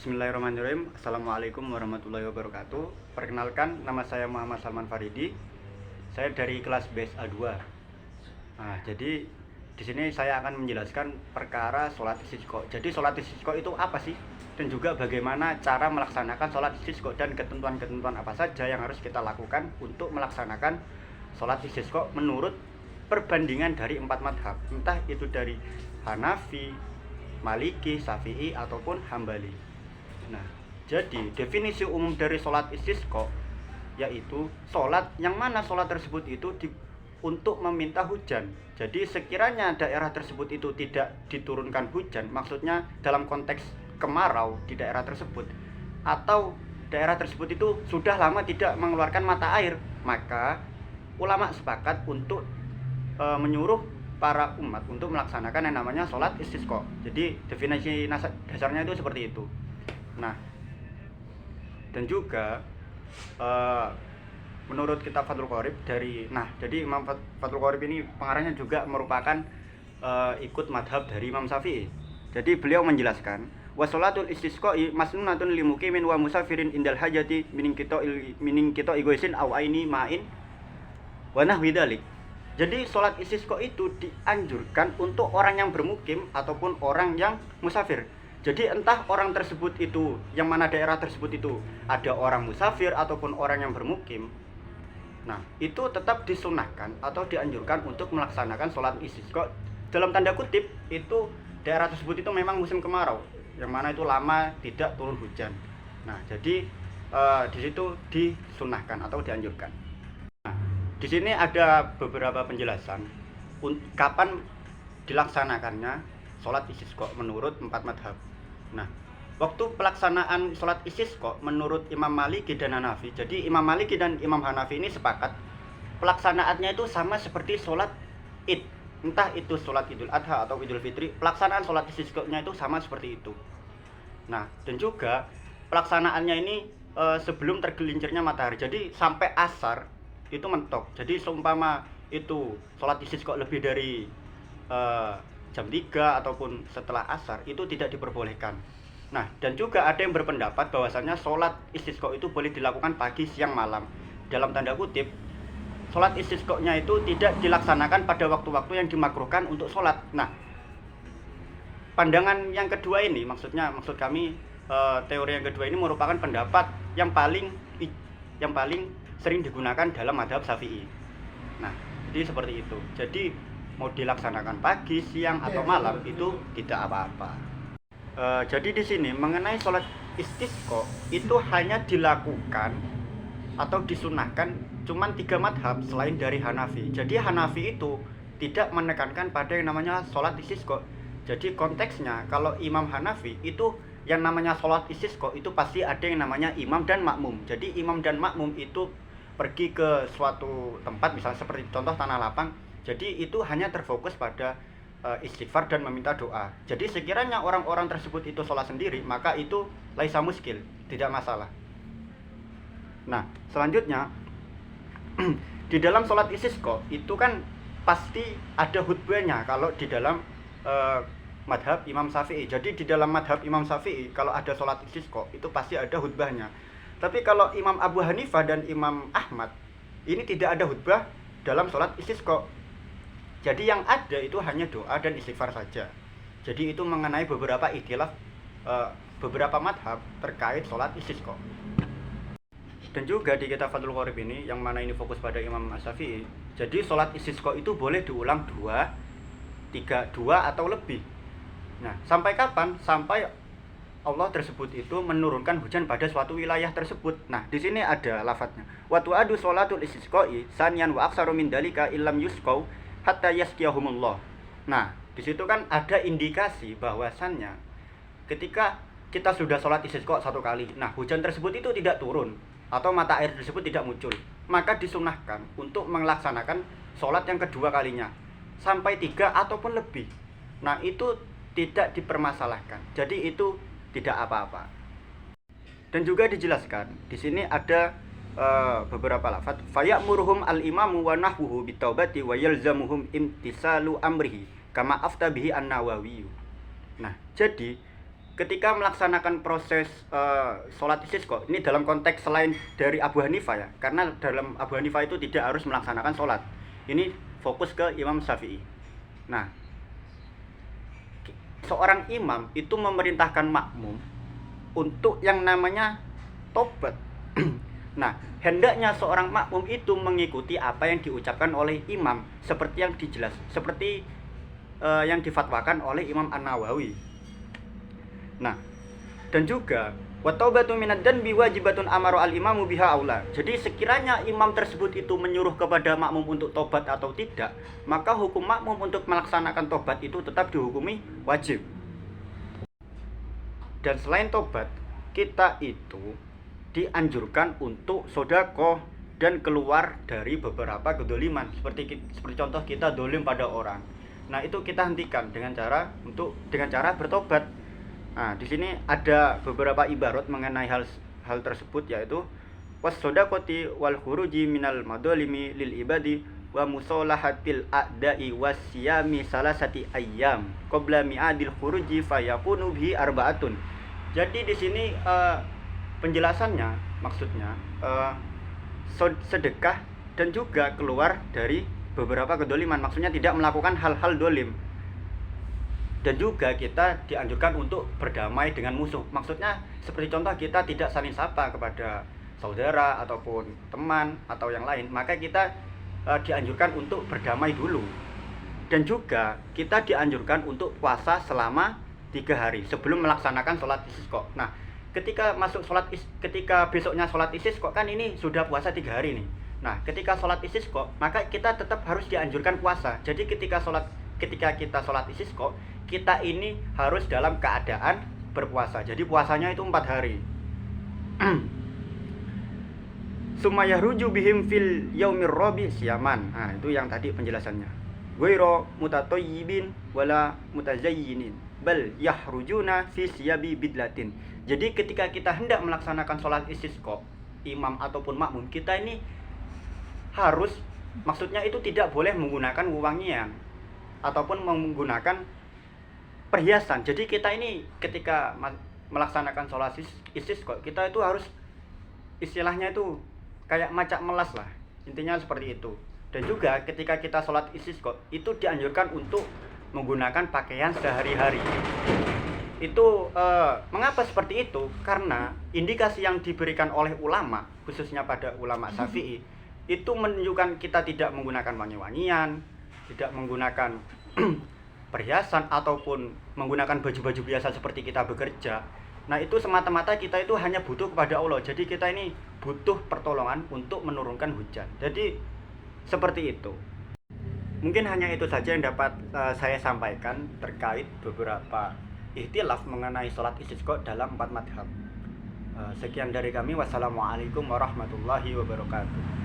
Bismillahirrahmanirrahim. Assalamualaikum warahmatullahi wabarakatuh. Perkenalkan, nama saya Muhammad Salman Faridi. Saya dari kelas BES A2. Nah, jadi di sini saya akan menjelaskan perkara sholat istisqa. Jadi sholat istisqa itu apa sih? Dan juga bagaimana cara melaksanakan sholat istisqa dan ketentuan-ketentuan apa saja yang harus kita lakukan untuk melaksanakan sholat istisqa menurut perbandingan dari 4 madhab. Entah itu dari Hanafi, Maliki, Syafi'i, ataupun Hambali. Nah, jadi definisi umum dari sholat istisqa yaitu sholat yang mana sholat tersebut itu untuk meminta hujan. Jadi sekiranya daerah tersebut itu tidak diturunkan hujan, maksudnya dalam konteks kemarau di daerah tersebut, atau daerah tersebut itu sudah lama tidak mengeluarkan mata air, maka ulama sepakat untuk menyuruh para umat untuk melaksanakan yang namanya sholat istisqa. Jadi definisi dasarnya itu seperti itu. Nah, dan juga menurut kitab Fathul Qorib jadi Imam Fathul Qorib ini pengarangnya juga merupakan ikut madhab dari Imam Syafi'i. Jadi beliau menjelaskan wa sholatul istisqa'i masnunatun lil muqimin wa musafirin indal hajati minin kita igoisin aw aini ma'in wa nahwi dzalik. Jadi sholat istisqa itu dianjurkan untuk orang yang bermukim ataupun orang yang musafir. Jadi entah orang tersebut itu, yang mana daerah tersebut itu ada orang musafir ataupun orang yang bermukim, nah itu tetap disunahkan atau dianjurkan untuk melaksanakan sholat istisqa. Dalam tanda kutip itu daerah tersebut itu memang musim kemarau, yang mana itu lama tidak turun hujan. Nah jadi di situ disunahkan atau dianjurkan. Nah, di sini ada beberapa penjelasan kapan dilaksanakannya sholat istisqa menurut 4 madhab. Nah, waktu pelaksanaan sholat istisqa menurut Imam Maliki dan Hanafi, jadi Imam Maliki dan Imam Hanafi ini sepakat pelaksanaannya itu sama seperti sholat id, entah itu sholat idul adha atau idul fitri, pelaksanaan sholat istisqa-nya itu sama seperti itu. Nah, dan juga pelaksanaannya ini sebelum tergelincirnya matahari, jadi sampai asar itu mentok. Jadi seumpama itu sholat istisqa lebih dari jam 3 ataupun setelah asar itu tidak diperbolehkan. Nah, dan juga ada yang berpendapat bahwasannya sholat istisqa itu boleh dilakukan pagi, siang, malam. Dalam tanda kutip, sholat istisqa-nya itu tidak dilaksanakan pada waktu-waktu yang dimakruhkan untuk sholat. Nah, pandangan yang kedua ini, maksud kami teori yang kedua ini merupakan pendapat yang paling sering digunakan dalam madhab Syafi'i. Nah, jadi seperti itu. Jadi mau dilaksanakan pagi, siang, atau malam itu tidak apa-apa. Jadi di sini mengenai sholat istisqa itu hanya dilakukan atau disunahkan cuman 3 madhab selain dari Hanafi. Jadi Hanafi itu tidak menekankan pada yang namanya sholat istisqa. Jadi konteksnya kalau Imam Hanafi itu yang namanya sholat istisqa itu pasti ada yang namanya imam dan makmum. Jadi imam dan makmum itu pergi ke suatu tempat, misalnya seperti contoh tanah lapang. Jadi itu hanya terfokus pada istighfar dan meminta doa. Jadi sekiranya orang-orang tersebut itu sholat sendiri, maka itu laisa muskil, tidak masalah. Nah, selanjutnya di dalam sholat istisqa itu kan pasti ada khutbahnya kalau di dalam madhab Imam Syafi'i. Jadi di dalam madhab Imam Syafi'i kalau ada sholat istisqa itu pasti ada khutbahnya. Tapi kalau Imam Abu Hanifah dan Imam Ahmad ini tidak ada khutbah dalam sholat istisqa. Jadi yang ada itu hanya doa dan istighfar saja. Jadi itu mengenai beberapa ikhtilaf beberapa madhab terkait sholat istisqa. Dan juga di kitab Fathul Qorib ini, yang mana ini fokus pada Imam Syafi'i, jadi sholat istisqa itu boleh diulang 2 atau lebih. Nah, sampai kapan? Sampai Allah tersebut itu menurunkan hujan pada suatu wilayah tersebut. Nah, di sini ada lafadznya. Wa tu'adu sholatul istisqa'i saniyan wa aksaru min dalika illam yusqau hatta yaskiyahumullah. Nah, di situ kan ada indikasi bahwasannya ketika kita sudah sholat istisqa 1 kali, nah hujan tersebut itu tidak turun atau mata air tersebut tidak muncul, maka disunahkan untuk melaksanakan sholat yang kedua kalinya sampai 3 ataupun lebih. Nah, itu tidak dipermasalahkan. Jadi itu tidak apa-apa. Dan juga dijelaskan di sini ada beberapa lafaz fayamuruhum al-imamu wa nahwuhu bitaubati wa yalzamuhum imtisalu amrihi kama afta bihi an-Nawawi. Nah, jadi ketika melaksanakan proses sholat istisqa, ini dalam konteks selain dari Abu Hanifah ya, karena dalam Abu Hanifah itu tidak harus melaksanakan sholat, ini fokus ke Imam Syafi'i. Nah, seorang imam itu memerintahkan makmum untuk yang namanya tobat. Nah, hendaknya seorang makmum itu mengikuti apa yang diucapkan oleh imam, seperti yang difatwakan oleh Imam An-Nawawi. Nah, dan juga wa taubatu minad dzanbi wajibatun amaru al-imamu biha aula. Jadi sekiranya imam tersebut itu menyuruh kepada makmum untuk tobat atau tidak, maka hukum makmum untuk melaksanakan tobat itu tetap dihukumi wajib. Dan selain tobat, kita itu dianjurkan untuk sedekah dan keluar dari beberapa kedoliman. Seperti contoh kita dolim pada orang. Nah, itu kita hentikan dengan cara bertobat. Nah, di sini ada beberapa ibarat mengenai hal tersebut, yaitu was-shadaqati wal khuruji minal madalimi lil ibadi wa musalahatil a'da'i wasyami salasati ayyam qabla mi'adil khuruji fayakunu bihi arba'atun. Jadi di sini penjelasannya maksudnya sedekah dan juga keluar dari beberapa kedoliman, maksudnya tidak melakukan hal-hal dolim. Dan juga kita dianjurkan untuk berdamai dengan musuh. Maksudnya seperti contoh kita tidak saling sapa kepada saudara ataupun teman atau yang lain, maka kita dianjurkan untuk berdamai dulu. Dan juga kita dianjurkan untuk puasa selama 3 hari sebelum melaksanakan sholat istisqa. Nah, ketika besoknya sholat istisqa kan ini sudah puasa 3 hari nih. Nah, ketika sholat istisqa maka kita tetap harus dianjurkan puasa. Jadi ketika kita sholat istisqa, kita ini harus dalam keadaan berpuasa. Jadi puasanya itu 4 hari. Sumayah ruju bihim fil yaumir rabi siyaman. Nah, itu yang tadi penjelasannya. Ghairu mutatayyibin wala mutazayyinin bal yahrujuna fi siyabi bidlatin. Jadi ketika kita hendak melaksanakan sholat istisqa, imam ataupun makmum, kita ini harus, maksudnya itu tidak boleh menggunakan wewangian ataupun menggunakan perhiasan. Jadi kita ini ketika melaksanakan sholat istisqa, kita itu harus istilahnya itu kayak macak melas lah, intinya seperti itu. Dan juga ketika kita sholat istisqa itu dianjurkan untuk menggunakan pakaian sehari-hari. Itu mengapa seperti itu? Karena indikasi yang diberikan oleh ulama, khususnya pada ulama Syafi'i, itu menunjukkan kita tidak menggunakan wangi-wangian, tidak menggunakan perhiasan ataupun menggunakan baju-baju biasa seperti kita bekerja. Nah, itu semata-mata kita itu hanya butuh kepada Allah. Jadi kita ini butuh pertolongan untuk menurunkan hujan. Jadi seperti itu. Mungkin hanya itu saja yang dapat saya sampaikan terkait beberapa ikhtilaf mengenai sholat istisqa dalam 4 madhab. Sekian dari kami. Wassalamualaikum warahmatullahi wabarakatuh.